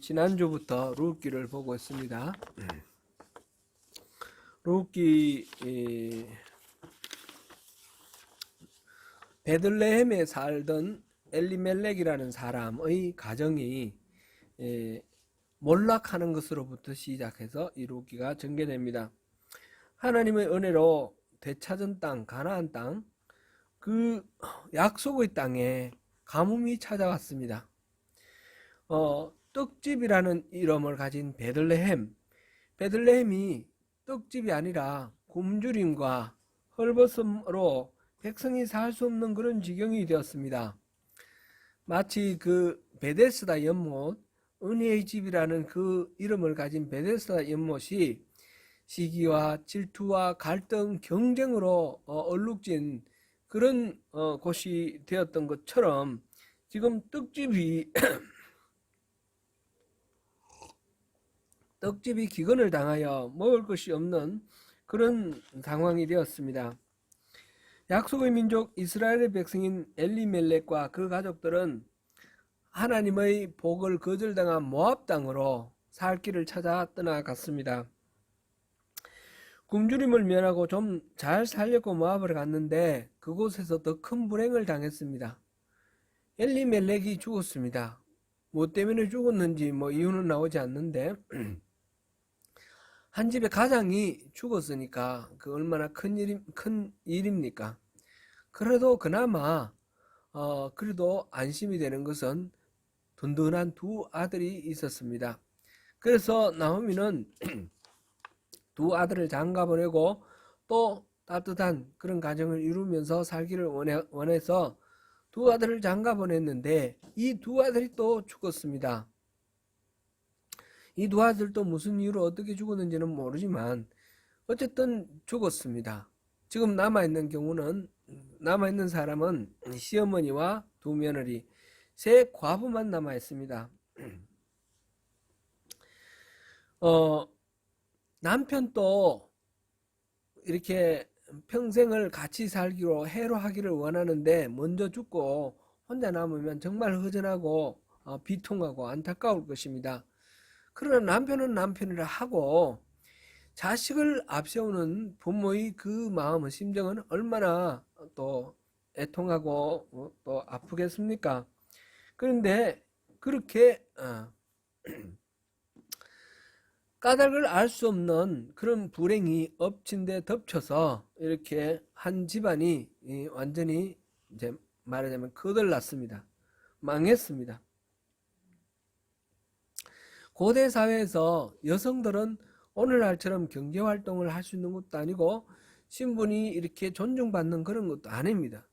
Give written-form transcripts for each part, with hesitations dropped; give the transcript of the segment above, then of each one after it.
지난주부터 룻기를 보고 있습니다. 룻기 베들레헴에 살던 엘리멜렉이라는 사람의 가정이 몰락하는 것으로부터 시작해서 이 룻기가 전개됩니다. 하나님의 은혜로 되찾은 땅, 가나안 땅, 그 약속의 땅에 가뭄이 찾아왔습니다. 떡집이라는 이름을 가진 베들레헴이 떡집이 아니라 굶주림과 헐벗음으로 백성이 살 수 없는 그런 지경이 되었습니다. 마치 그 베데스다 연못, 은혜의 집이라는 그 이름을 가진 베데스다 연못이 시기와 질투와 갈등, 경쟁으로 얼룩진 그런 곳이 되었던 것처럼 지금 떡집이 기근을 당하여 먹을 것이 없는 그런 상황이 되었습니다. 약속의 민족 이스라엘의 백성인 엘리멜렉과 그 가족들은 하나님의 복을 거절당한 모압 땅으로 살 길을 찾아 떠나갔습니다. 굶주림을 면하고 좀 잘 살려고 모압을 갔는데 그곳에서 더 큰 불행을 당했습니다. 엘리멜렉이 죽었습니다. 뭐 때문에 죽었는지 이유는 나오지 않는데 한 집의 가장이 죽었으니까 그 얼마나 큰 일입니까? 그래도 그나마 그래도 안심이 되는 것은 든든한 두 아들이 있었습니다. 그래서 나오미는 두 아들을 장가 보내고 또 따뜻한 그런 가정을 이루면서 살기를 원해서 두 아들을 장가 보냈는데 이 두 아들이 또 죽었습니다. 이 두 아들도 무슨 이유로 어떻게 죽었는지는 모르지만 어쨌든 죽었습니다. 지금 남아있는 사람은 시어머니와 두 며느리, 세 과부만 남아있습니다. 남편도 이렇게 평생을 같이 살기로 해로하기를 원하는데 먼저 죽고 혼자 남으면 정말 허전하고 비통하고 안타까울 것입니다. 그러나 남편은 남편이라 하고 자식을 앞세우는 부모의 그 마음의 심정은 얼마나 또 애통하고 또 아프겠습니까? 그런데 그렇게 까닭을 알 수 없는 그런 불행이 엎친 데 덮쳐서 이렇게 한 집안이 완전히 이제 말하자면 거덜났습니다. 망했습니다. 고대 사회에서 여성들은 오늘날처럼 경제활동을 할 수 있는 것도 아니고 신분이 이렇게 존중받는 그런 것도 아닙니다.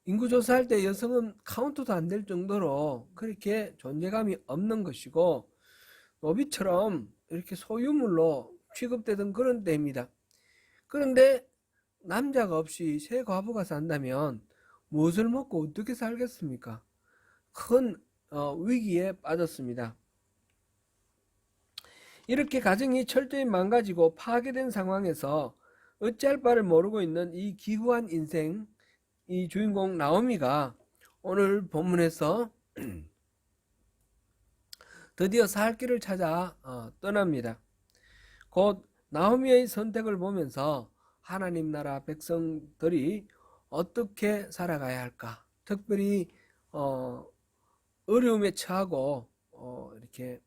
인구조사할 때 여성은 카운트도 안 될 정도로 그렇게 존재감이 없는 것이고 노비처럼 이렇게 소유물로 취급되던 그런 때입니다. 그런데 남자가 없이 세 과부가 산다면 무엇을 먹고 어떻게 살겠습니까? 큰 위기에 빠졌습니다. 이렇게 가정이 철저히 망가지고 파괴된 상황에서 어찌할 바를 모르고 있는 이 기구한 인생, 이 주인공 나오미가 오늘 본문에서 드디어 살 길을 찾아 떠납니다. 곧 나오미의 선택을 보면서 하나님 나라 백성들이 어떻게 살아가야 할까? 특별히 어려움에 처하고 이렇게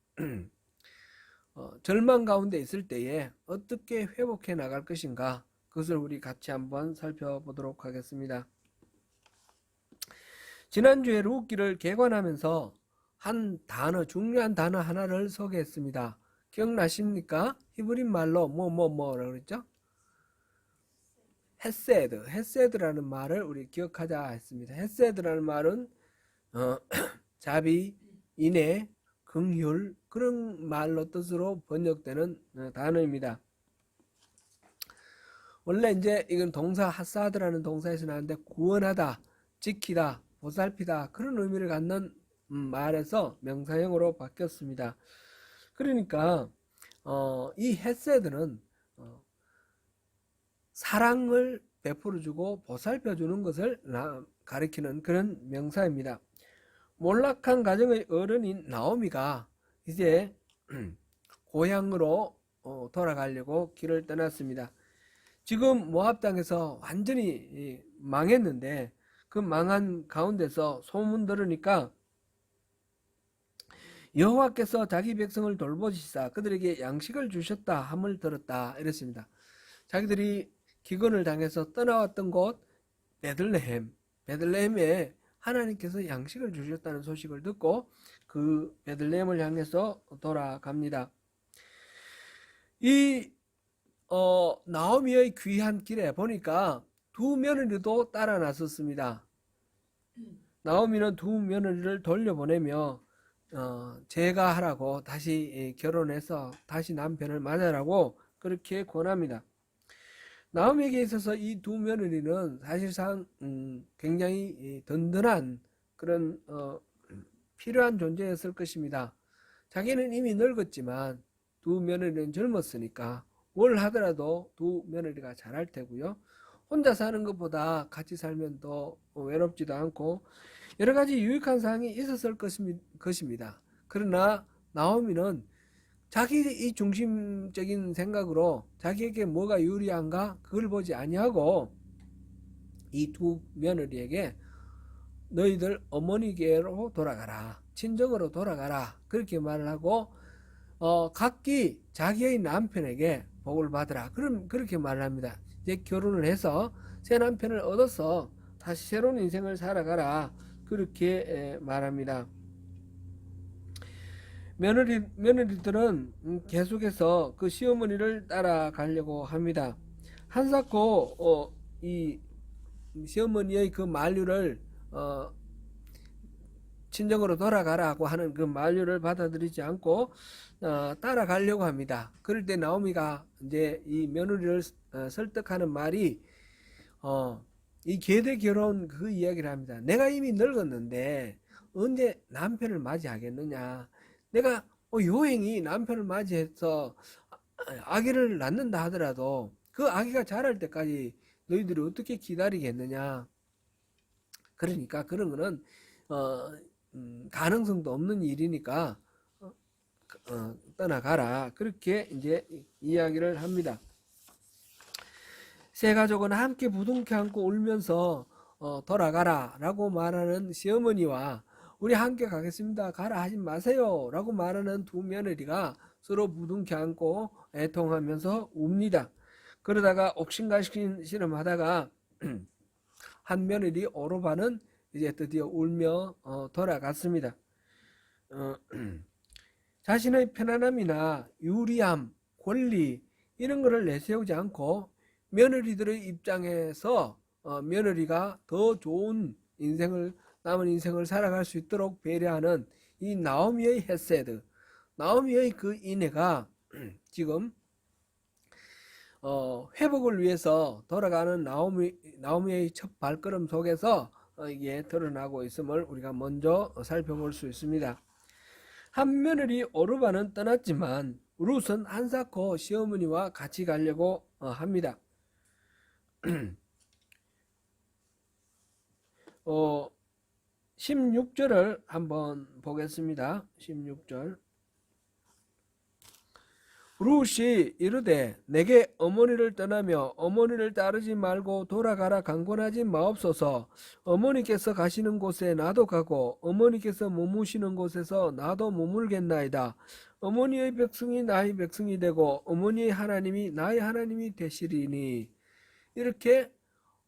절망 가운데 있을 때에 어떻게 회복해 나갈 것인가? 그것을 우리 같이 한번 살펴보도록 하겠습니다. 지난주에 룻기를 개관하면서 한 단어, 중요한 단어 하나를 소개했습니다. 기억나십니까? 히브리 말로 뭐라고 그랬죠? 헤세드라는 말을 우리 기억하자 했습니다. 헤세드라는 말은 자비, 인애, 긍휼 그런 말로 뜻으로 번역되는 단어입니다. 원래 이제 이건 동사 하사드라는 동사에서 나왔는데 구원하다, 지키다, 보살피다 그런 의미를 갖는 말에서 명사형으로 바뀌었습니다. 그러니까 이 헤세드는 사랑을 베풀어주고 보살펴주는 것을 가리키는 그런 명사입니다. 몰락한 가정의 어른인 나오미가 이제 고향으로 돌아가려고 길을 떠났습니다. 지금 모압 땅에서 완전히 망했는데 그 망한 가운데서 소문 들으니까 여호와께서 자기 백성을 돌보시사 그들에게 양식을 주셨다 함을 들었다 이랬습니다. 자기들이 기근을 당해서 떠나왔던 곳 베들레헴에 하나님께서 양식을 주셨다는 소식을 듣고 그 베들레헴을 향해서 돌아갑니다. 이 나오미의 귀한 길에 보니까 두 며느리도 따라 나섰습니다. 나오미는 두 며느리를 돌려보내며 제가 하라고 다시 결혼해서 다시 남편을 맞으라고 그렇게 권합니다. 나오미에게 있어서 이 두 며느리는 사실상 굉장히 든든한 그런 필요한 존재였을 것입니다. 자기는 이미 늙었지만 두 며느리는 젊었으니까 뭘 하더라도 두 며느리가 잘할 테고요. 혼자 사는 것보다 같이 살면 더 외롭지도 않고 여러 가지 유익한 사항이 있었을 것입니다. 그러나 나오미는 자기 이 중심적인 생각으로 자기에게 뭐가 유리한가 그걸 보지 아니하고 이 두 며느리에게 너희들 어머니께로 돌아가라, 친정으로 돌아가라 그렇게 말을 하고 각기 자기의 남편에게 복을 받으라 그렇게 말을 합니다. 이제 결혼을 해서 새 남편을 얻어서 다시 새로운 인생을 살아가라 그렇게 말합니다. 며느리들은 계속해서 그 시어머니를 따라가려고 합니다. 한사코 이 시어머니의 그 만류를 친정으로 돌아가라고 하는 그 만류를 받아들이지 않고 따라가려고 합니다. 그럴 때 나오미가 이제 이 며느리를 설득하는 말이 이 계대 결혼 그 이야기를 합니다. 내가 이미 늙었는데 언제 남편을 맞이하겠느냐. 내가 요행이 남편을 맞이해서 아기를 낳는다 하더라도 그 아기가 자랄 때까지 너희들이 어떻게 기다리겠느냐. 그러니까 그런 거는 가능성도 없는 일이니까 떠나가라 그렇게 이제 이야기를 합니다. 세 가족은 함께 부둥켜 안고 울면서 돌아가라 라고 말하는 시어머니와 우리 함께 가겠습니다 가라 하지 마세요 라고 말하는 두 며느리가 서로 부둥켜 안고 애통하면서 웁니다. 그러다가 옥신각신 하다가 한 며느리 오르반은 이제 드디어 울며 돌아갔습니다. 자신의 편안함이나 유리함, 권리 이런 거를 내세우지 않고 며느리들의 입장에서 며느리가 더 좋은 남은 인생을 살아갈 수 있도록 배려하는 이 나오미의 헤세드, 나오미의 그 인애가 지금 회복을 위해서 돌아가는 나오미의 첫 발걸음 속에서 이게 드러나고 있음을 우리가 먼저 살펴볼 수 있습니다. 한 며느리 오르바는 떠났지만 룻은 한사코 시어머니와 같이 가려고 합니다. 16절을 한번 보겠습니다. 16절. 룻이 이르되 내게 어머니를 떠나며 어머니를 따르지 말고 돌아가라 강권하지 마옵소서. 어머니께서 가시는 곳에 나도 가고 어머니께서 머무시는 곳에서 나도 머물겠나이다. 어머니의 백성이 나의 백성이 되고 어머니의 하나님이 나의 하나님이 되시리니. 이렇게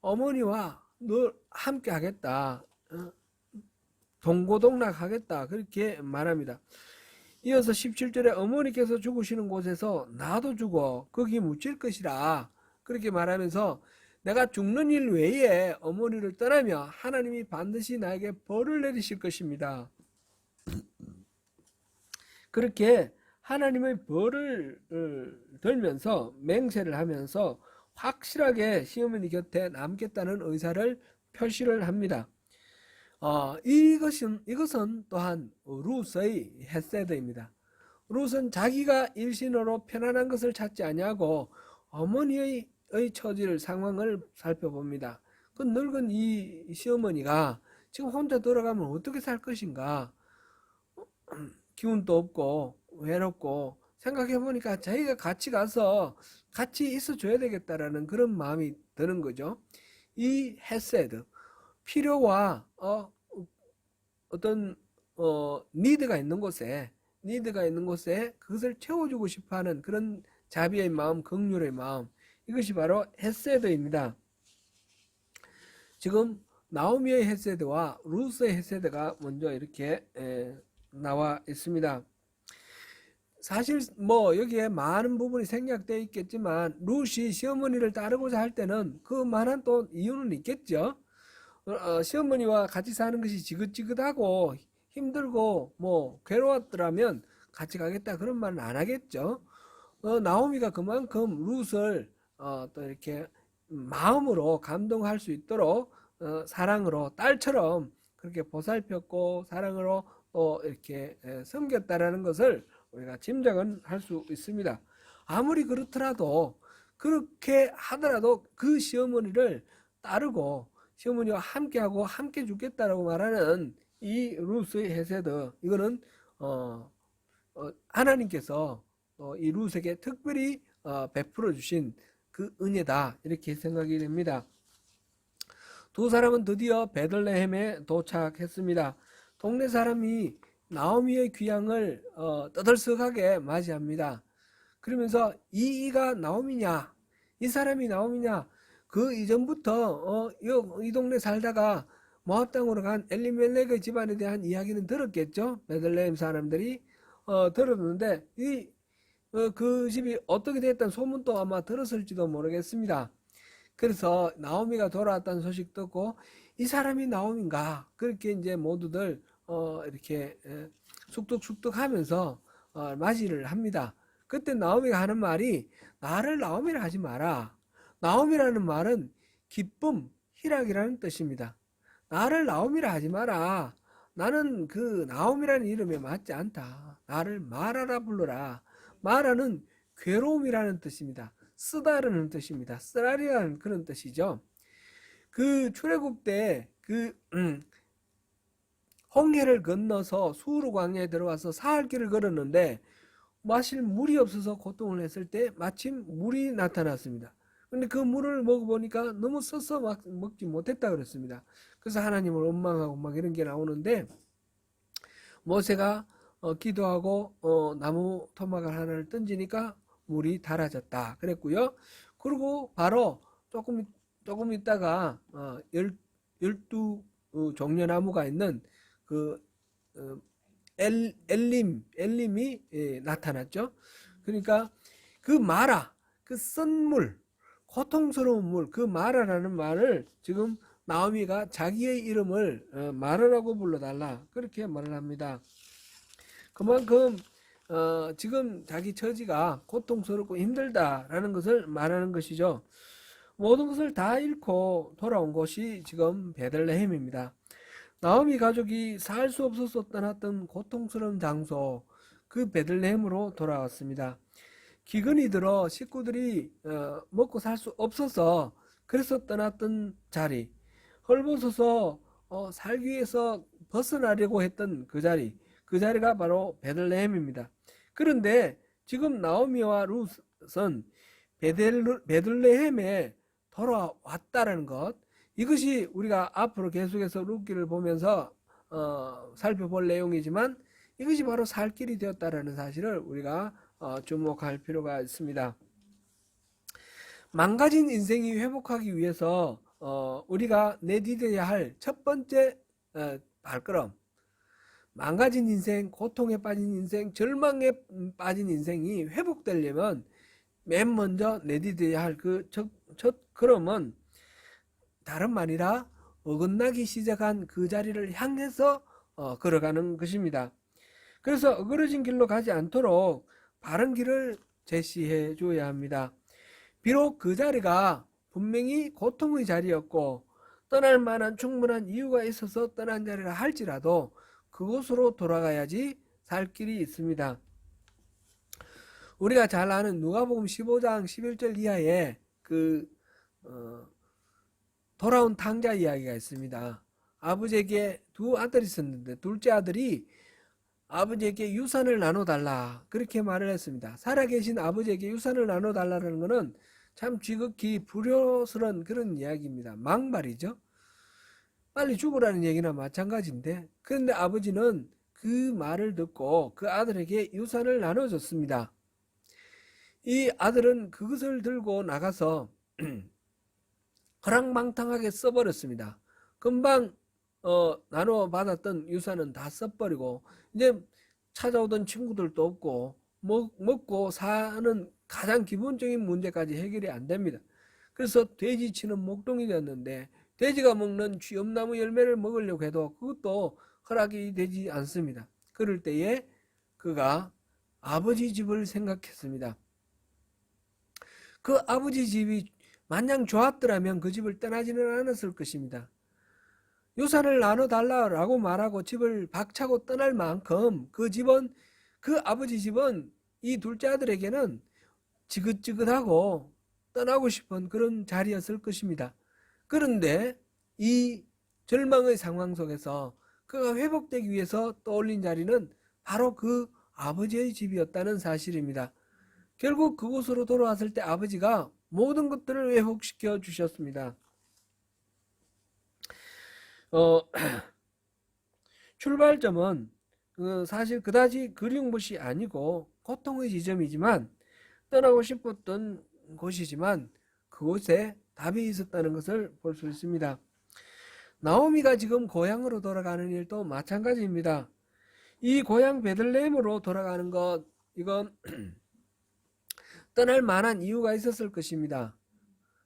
어머니와 늘 함께 하겠다, 동고동락 하겠다 그렇게 말합니다. 이어서 17절에 어머니께서 죽으시는 곳에서 나도 죽어 거기 묻힐 것이라 그렇게 말하면서 내가 죽는 일 외에 어머니를 떠나며 하나님이 반드시 나에게 벌을 내리실 것입니다. 그렇게 하나님의 벌을 들면서 맹세를 하면서 확실하게 시어머니 곁에 남겠다는 의사를 표시를 합니다. 이것은 또한 룻의 헤세드입니다. 룻은 자기가 일신으로 편안한 것을 찾지 아니하고 어머니의 처지를 상황을 살펴봅니다. 그 늙은 이 시어머니가 지금 혼자 돌아가면 어떻게 살 것인가? 기운도 없고 외롭고 생각해 보니까 자기가 같이 가서 같이 있어 줘야 되겠다라는 그런 마음이 드는 거죠. 이 헤세드, 필요와 어떤 니드가 있는 곳에 그것을 채워주고 싶어하는 그런 자비의 마음, 긍휼의 마음, 이것이 바로 헤세드입니다. 지금 나오미의 헤세드와 루스의 헤세드가 먼저 이렇게 나와 있습니다. 사실 뭐 여기에 많은 부분이 생략되어 있겠지만 룻이 시어머니를 따르고자 할 때는 그만한 또 이유는 있겠죠. 시어머니와 같이 사는 것이 지긋지긋하고 힘들고 뭐 괴로웠더라면 같이 가겠다 그런 말은 안 하겠죠. 나오미가 그만큼 룻을 또 이렇게 마음으로 감동할 수 있도록 사랑으로 딸처럼 그렇게 보살폈고 사랑으로 또 이렇게 섬겼다라는 것을 우리가 짐작은 할 수 있습니다. 아무리 그렇더라도 그렇게 하더라도 그 시어머니를 따르고 시어머니와 함께하고 함께 죽겠다라고 말하는 이 룻의 헤세드, 이거는 하나님께서 이 룻에게 특별히 베풀어 주신 그 은혜다, 이렇게 생각이 됩니다. 두 사람은 드디어 베들레헴에 도착했습니다. 동네 사람이 나오미의 귀향을 떠들썩하게 맞이합니다. 그러면서 이가 나오미냐, 이 사람이 나오미냐, 그 이전부터 이 동네 살다가 모압 땅으로 간 엘리멜렉의 집안에 대한 이야기는 들었겠죠. 베들레헴 사람들이 들었는데 그 집이 어떻게 됐다는 소문도 아마 들었을지도 모르겠습니다. 그래서 나오미가 돌아왔다는 소식 듣고 이 사람이 나오미인가, 그렇게 이제 모두들 이렇게 쑥덕쑥덕하면서 맞이를 합니다. 그때 나오미가 하는 말이, 나를 나오미라 하지 마라. 나오미라는 말은 기쁨, 희락이라는 뜻입니다. 나를 나오미라 하지 마라. 나는 그 나오미라는 이름에 맞지 않다. 나를 마라라 불러라. 마라는 괴로움이라는 뜻입니다. 쓰다라는 뜻입니다. 쓰라리라는 그런 뜻이죠. 그 출애굽 때 홍해를 건너서 수르 광야에 들어와서 사흘 길을 걸었는데 마실 물이 없어서 고통을 했을 때 마침 물이 나타났습니다. 근데 그 물을 먹어보니까 너무 써서 먹지 못했다 그랬습니다. 그래서 하나님을 원망하고 막 이런 게 나오는데, 모세가 기도하고 나무 토막을 하나를 던지니까 물이 달아졌다 그랬고요. 그리고 바로 조금 있다가 12 종려나무가 있는 그 엘림이 나타났죠. 그러니까 그 마라, 그 쓴 물, 고통스러운 물, 그 마라라는 말을 지금 나오미가 자기의 이름을 마라라고 불러달라, 그렇게 말을 합니다. 그만큼 지금 자기 처지가 고통스럽고 힘들다라는 것을 말하는 것이죠. 모든 것을 다 잃고 돌아온 곳이 지금 베들레헴입니다. 나오미 가족이 살 수 없어서 떠났던 고통스러운 장소, 그 베들레헴으로 돌아왔습니다. 기근이 들어 식구들이 먹고 살 수 없어서 그래서 떠났던 자리, 헐벗어서 살기 위해서 벗어나려고 했던 그 자리가 바로 베들레헴입니다. 그런데 지금 나오미와 룻은 베들레헴에 돌아왔다는 것, 이것이 우리가 앞으로 계속해서 룻기를 보면서 살펴볼 내용이지만 이것이 바로 살 길이 되었다는 사실을 우리가 주목할 필요가 있습니다. 망가진 인생이 회복하기 위해서 우리가 내디뎌야 할 첫 번째 발걸음, 망가진 인생, 고통에 빠진 인생, 절망에 빠진 인생이 회복되려면 맨 먼저 내디뎌야 할 그 첫 걸음은 다름 아니라 어긋나기 시작한 그 자리를 향해서 걸어가는 것입니다. 그래서 어그러진 길로 가지 않도록 바른 길을 제시해 줘야 합니다. 비록 그 자리가 분명히 고통의 자리였고 떠날 만한 충분한 이유가 있어서 떠난 자리라 할지라도 그곳으로 돌아가야지 살 길이 있습니다. 우리가 잘 아는 누가복음 15장 11절 이하에 돌아온 탕자 이야기가 있습니다. 아버지에게 두 아들이 있었는데 둘째 아들이 아버지에게 유산을 나눠달라 그렇게 말을 했습니다. 살아계신 아버지에게 유산을 나눠달라는 것은 참 지극히 불효스러운 그런 이야기입니다. 막말이죠. 빨리 죽으라는 얘기나 마찬가지인데, 그런데 아버지는 그 말을 듣고 그 아들에게 유산을 나눠줬습니다. 이 아들은 그것을 들고 나가서 허랑방탕하게 써버렸습니다. 금방 나눠받았던 유산은 다 써버리고 이제 찾아오던 친구들도 없고 먹고 사는 가장 기본적인 문제까지 해결이 안 됩니다. 그래서 돼지치는 목동이 되었는데, 돼지가 먹는 쥐엄나무 열매를 먹으려고 해도 그것도 허락이 되지 않습니다. 그럴 때에 그가 아버지 집을 생각했습니다. 그 아버지 집이 마냥 좋았더라면 그 집을 떠나지는 않았을 것입니다. 유산을 나눠달라고 말하고 집을 박차고 떠날 만큼 그 집은, 그 아버지 집은 이 둘째 아들에게는 지긋지긋하고 떠나고 싶은 그런 자리였을 것입니다. 그런데 이 절망의 상황 속에서 그가 회복되기 위해서 떠올린 자리는 바로 그 아버지의 집이었다는 사실입니다. 결국 그곳으로 돌아왔을 때 아버지가 모든 것들을 회복시켜 주셨습니다. 출발점은 사실 그다지 그리운 곳이 아니고 고통의 지점이지만, 떠나고 싶었던 곳이지만 그곳에 답이 있었다는 것을 볼 수 있습니다. 나오미가 지금 고향으로 돌아가는 일도 마찬가지입니다. 이 고향 베들레헴으로 돌아가는 것, 이건 떠날 만한 이유가 있었을 것입니다.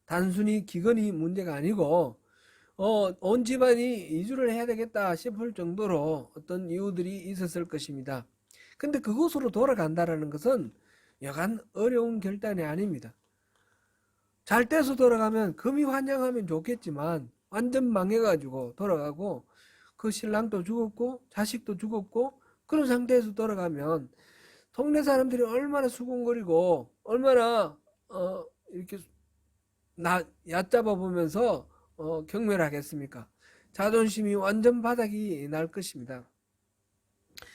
단순히 기근이 문제가 아니고 온 집안이 이주를 해야 되겠다 싶을 정도로 어떤 이유들이 있었을 것입니다. 근데 그곳으로 돌아간다는 것은 여간 어려운 결단이 아닙니다. 잘 돼서 돌아가면 금이환영하면 좋겠지만 완전 망해가지고 돌아가고 그 신랑도 죽었고 자식도 죽었고 그런 상태에서 돌아가면 동네 사람들이 얼마나 수군거리고 얼마나 이렇게 얕잡아 보면서 경멸하겠습니까? 자존심이 완전 바닥이 날 것입니다.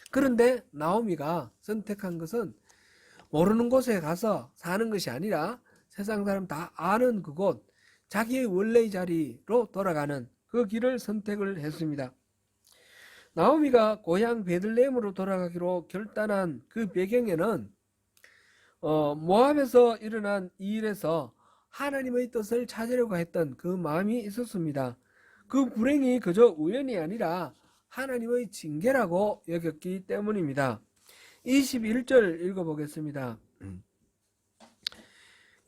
그런데 나오미가 선택한 것은 모르는 곳에 가서 사는 것이 아니라 세상 사람 다 아는 그곳, 자기의 원래의 자리로 돌아가는 그 길을 선택을 했습니다. 나오미가 고향 베들레헴으로 돌아가기로 결단한 그 배경에는 모압에서 일어난 이 일에서 하나님의 뜻을 찾으려고 했던 그 마음이 있었습니다. 그 불행이 그저 우연이 아니라 하나님의 징계라고 여겼기 때문입니다. 21절 읽어보겠습니다.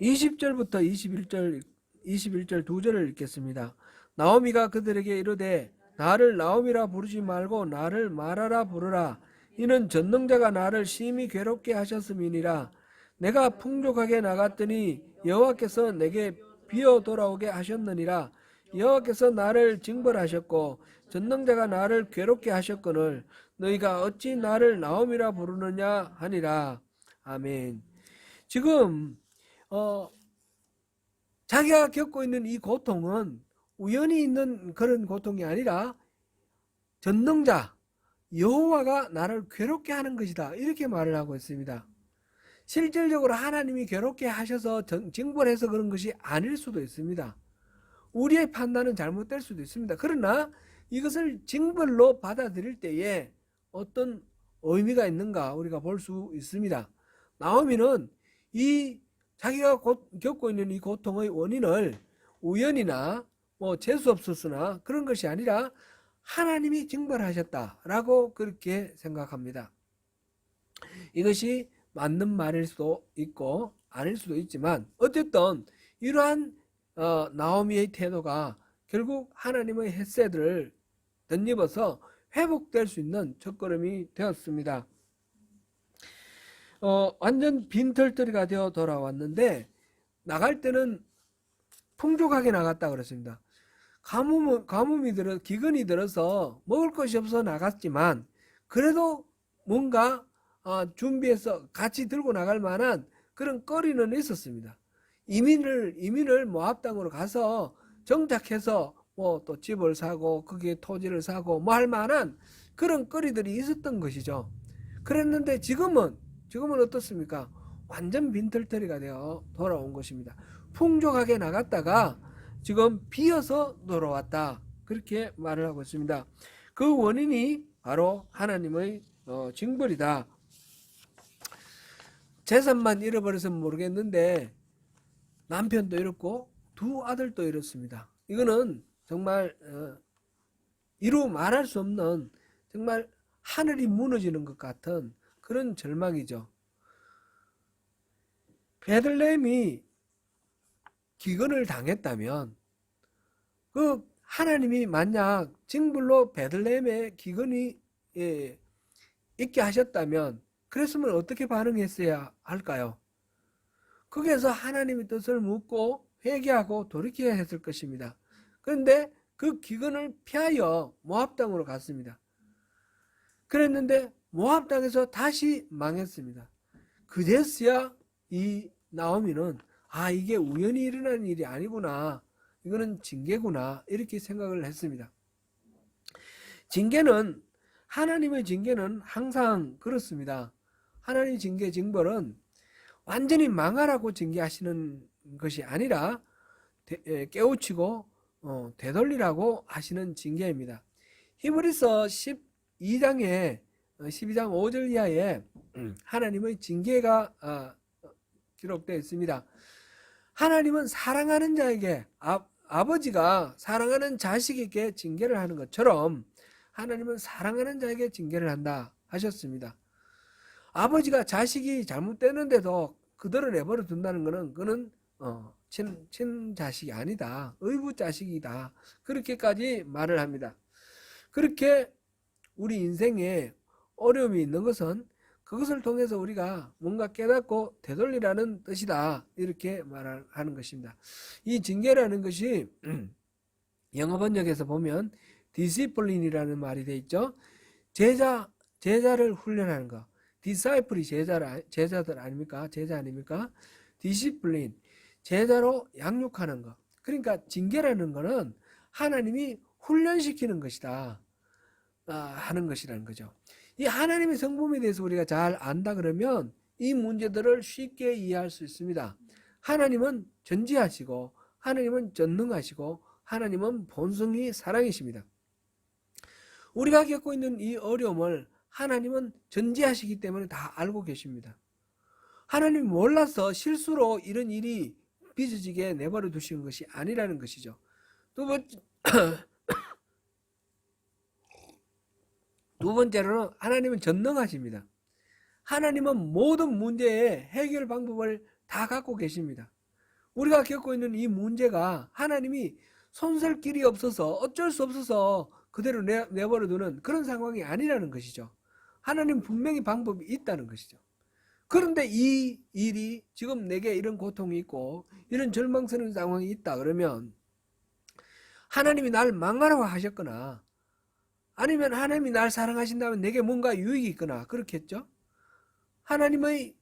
20절부터 21절 두 절을 읽겠습니다. 나오미가 그들에게 이르되 나를 나오미라 부르지 말고 나를 마라라 부르라. 이는 전능자가 나를 심히 괴롭게 하셨음이니라. 내가 풍족하게 나갔더니 여호와께서 내게 비어 돌아오게 하셨느니라. 여호와께서 나를 징벌하셨고 전능자가 나를 괴롭게 하셨거늘 너희가 어찌 나를 나오미라 부르느냐 하니라. 아멘. 지금 자기가 겪고 있는 이 고통은 우연히 있는 그런 고통이 아니라 전능자 여호와가 나를 괴롭게 하는 것이다, 이렇게 말을 하고 있습니다. 실질적으로 하나님이 괴롭게 하셔서 징벌해서 그런 것이 아닐 수도 있습니다. 우리의 판단은 잘못될 수도 있습니다. 그러나 이것을 징벌로 받아들일 때에 어떤 의미가 있는가 우리가 볼 수 있습니다. 나오미는 이 자기가 겪고 있는 이 고통의 원인을 우연이나 재수 없었으나 그런 것이 아니라 하나님이 징벌하셨다라고 그렇게 생각합니다. 이것이 맞는 말일 수도 있고 아닐 수도 있지만 어쨌든 이러한 나오미의 태도가 결국 하나님의 헤세드를 덧입어서 회복될 수 있는 첫걸음이 되었습니다. 완전 빈털터리가 되어 돌아왔는데 나갈 때는 풍족하게 나갔다 그랬습니다. 기근이 들어서 먹을 것이 없어 나갔지만 그래도 뭔가 준비해서 같이 들고 나갈 만한 그런 거리는 있었습니다. 이민을 모압 땅으로 가서 정착해서 또 집을 사고 거기에 토지를 사고 할 만한 그런 거리들이 있었던 것이죠. 그랬는데 지금은 어떻습니까? 완전 빈털터리가 되어 돌아온 것입니다. 풍족하게 나갔다가 지금 비어서 돌아왔다. 그렇게 말을 하고 있습니다. 그 원인이 바로 하나님의 징벌이다. 재산만 잃어버려서 모르겠는데 남편도 잃었고 두 아들도 잃었습니다. 이거는 정말 이루 말할 수 없는 정말 하늘이 무너지는 것 같은 그런 절망이죠. 베들레헴이 기근을 당했다면 그 하나님이 만약 징벌로 베들레헴에 기근이 있게 하셨다면 그랬으면 어떻게 반응했어야 할까요? 거기에서 하나님의 뜻을 묻고 회개하고 돌이켜야 했을 것입니다. 그런데 그 기근을 피하여 모압 땅으로 갔습니다. 그랬는데 모압 땅에서 다시 망했습니다. 그제서야 이 나오미는 이게 우연히 일어난 일이 아니구나. 이거는 징계구나. 이렇게 생각을 했습니다. 하나님의 징계는 항상 그렇습니다. 하나님의 징계, 징벌은 완전히 망하라고 징계하시는 것이 아니라 깨우치고 되돌리라고 하시는 징계입니다. 히브리서 12장 5절 이하에 하나님의 징계가 기록되어 있습니다. 하나님은 사랑하는 자에게 아버지가 사랑하는 자식에게 징계를 하는 것처럼 하나님은 사랑하는 자에게 징계를 한다 하셨습니다. 아버지가 자식이 잘못되는데도 그대로 내버려 둔다는 것은 그는 친자식이 아니다. 의붓 자식이다. 그렇게까지 말을 합니다. 그렇게 우리 인생에 어려움이 있는 것은 그것을 통해서 우리가 뭔가 깨닫고 되돌리라는 뜻이다. 이렇게 말하는 것입니다. 이 징계라는 것이 영어 번역에서 보면 디시플린이라는 말이 되어 있죠. 제자를 훈련하는 거. 디사이플이 제자들 아닙니까? 제자 아닙니까? 디시플린, 제자로 양육하는 거. 그러니까 징계라는 거는 하나님이 훈련시키는 것이다 하는 것이라는 거죠. 이 하나님의 성품에 대해서 우리가 잘 안다 그러면 이 문제들을 쉽게 이해할 수 있습니다. 하나님은 전지하시고 하나님은 전능하시고 하나님은 본성이 사랑이십니다. 우리가 겪고 있는 이 어려움을 하나님은 전지하시기 때문에 다 알고 계십니다. 하나님이 몰라서 실수로 이런 일이 빚어지게 내버려 두시는 것이 아니라는 것이죠. 두 번째로는 하나님은 전능하십니다. 하나님은 모든 문제의 해결 방법을 다 갖고 계십니다. 우리가 겪고 있는 이 문제가 하나님이 손쓸 길이 없어서 어쩔 수 없어서 그대로 내버려 두는 그런 상황이 아니라는 것이죠. 하나님 분명히 방법이 있다는 것이죠. 그런데 이 일이 지금 내게 이런 고통이 있고 이런 절망스러운 상황이 있다 그러면 하나님이 날 망하라고 하셨거나 아니면 하나님이 날 사랑하신다면 내게 뭔가 유익이 있거나 그렇겠죠? 하나님의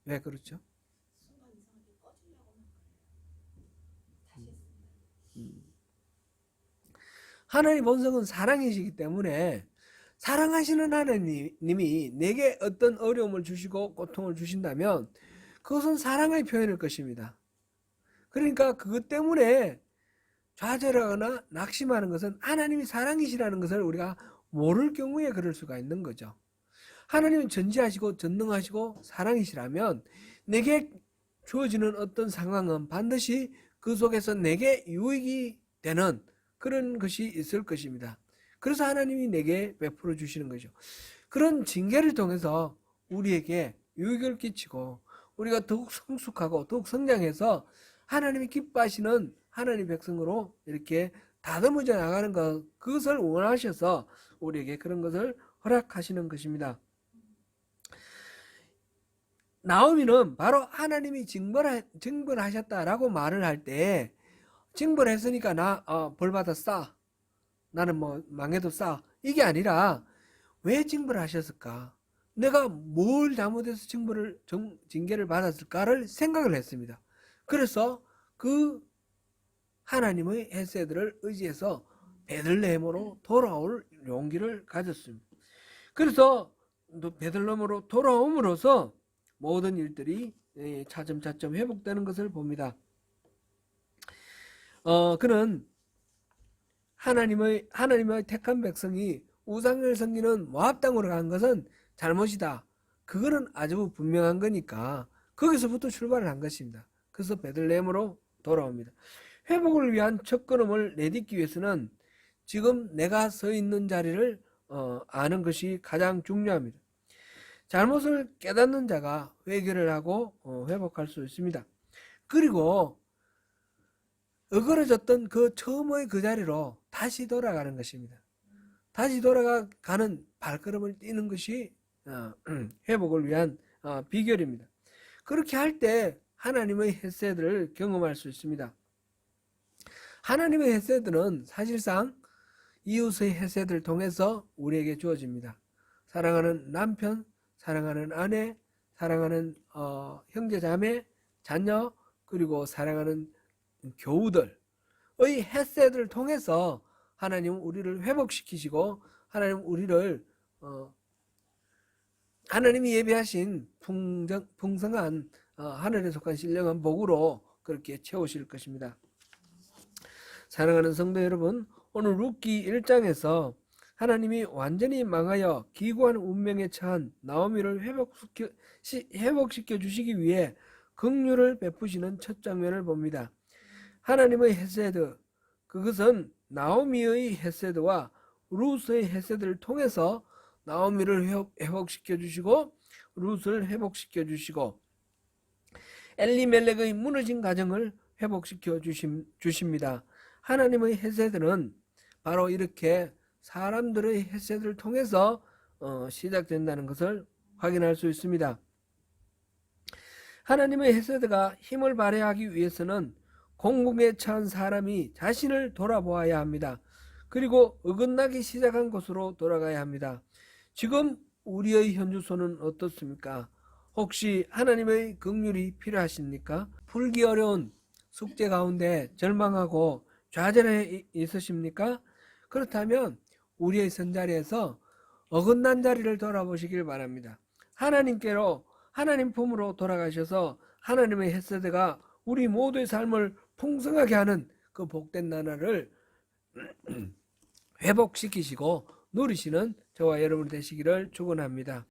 왜 그렇죠? 하나님 본성은 사랑이시기 때문에 사랑하시는 하나님이 내게 어떤 어려움을 주시고 고통을 주신다면 그것은 사랑의 표현일 것입니다. 그러니까 그것 때문에 좌절하거나 낙심하는 것은 하나님이 사랑이시라는 것을 우리가 모를 경우에 그럴 수가 있는 거죠. 하나님은 전지하시고 전능하시고 사랑이시라면 내게 주어지는 어떤 상황은 반드시 그 속에서 내게 유익이 되는 그런 것이 있을 것입니다. 그래서 하나님이 내게 베풀어 주시는 거죠. 그런 징계를 통해서 우리에게 유익을 끼치고 우리가 더욱 성숙하고 더욱 성장해서 하나님이 기뻐하시는 하나님 백성으로 이렇게 다듬어져 나가는 것, 그것을 원하셔서 우리에게 그런 것을 허락하시는 것입니다. 나오미는 바로 하나님이 징벌하셨다라고 말을 할 때 징벌했으니까 나 벌 받았어. 나는 뭐 망해도 싸. 이게 아니라 왜 징벌하셨을까? 내가 뭘 잘못해서 징계를 받았을까를 생각을 했습니다. 그래서 그 하나님의 헤세드를 의지해서 베들레헴으로 돌아올 용기를 가졌습니다. 그래서 베들레헴으로 돌아옴으로써 모든 일들이 차츰차츰 회복되는 것을 봅니다. 그는 하나님의 택한 백성이 우상을 섬기는 모압 땅으로 간 것은 잘못이다. 그거는 아주 분명한 거니까 거기서부터 출발을 한 것입니다. 그래서 베들레헴으로 돌아옵니다. 회복을 위한 첫걸음을 내딛기 위해서는 지금 내가 서 있는 자리를 아는 것이 가장 중요합니다. 잘못을 깨닫는 자가 회개를 하고 회복할 수 있습니다. 그리고 어그러졌던 그 처음의 그 자리로 다시 돌아가는 것입니다. 다시 돌아가는 발걸음을 띄는 것이 회복을 위한 비결입니다. 그렇게 할 때 하나님의 헤세드를 경험할 수 있습니다. 하나님의 헤세드는 사실상 이웃의 헤세드를 통해서 우리에게 주어집니다. 사랑하는 남편, 사랑하는 아내, 사랑하는 형제 자매, 자녀, 그리고 사랑하는 교우들의 헤세드를 통해서 하나님은 우리를 회복시키시고 하나님이 예비하신 풍성한 하늘에 속한 신령한 복으로 그렇게 채우실 것입니다. 사랑하는 성도 여러분, 오늘 룻기 1장에서 하나님이 완전히 망하여 기구한 운명에 처한 나오미를 회복시켜 주시기 위해 긍휼을 베푸시는 첫 장면을 봅니다. 하나님의 헤세드, 그것은 나오미의 헤세드와 룻의 헤세드를 통해서 나오미를 회복시켜 주시고 룻을 회복시켜 주시고 엘리멜렉의 무너진 가정을 회복시켜 주십니다. 하나님의 헤세드는 바로 이렇게 사람들의 헤세드를 통해서 시작된다는 것을 확인할 수 있습니다. 하나님의 헤세드가 힘을 발휘하기 위해서는 공공에 처한 사람이 자신을 돌아보아야 합니다. 그리고 어긋나기 시작한 곳으로 돌아가야 합니다. 지금 우리의 현주소는 어떻습니까? 혹시 하나님의 긍휼이 필요하십니까? 풀기 어려운 숙제 가운데 절망하고 좌절해 있으십니까? 그렇다면 우리의 선자리에서 어긋난 자리를 돌아보시길 바랍니다. 하나님께로, 하나님 품으로 돌아가셔서 하나님의 헤세드가 우리 모두의 삶을 풍성하게 하는 그 복된 나라를 회복시키시고 누리시는 저와 여러분 되시기를 축원합니다.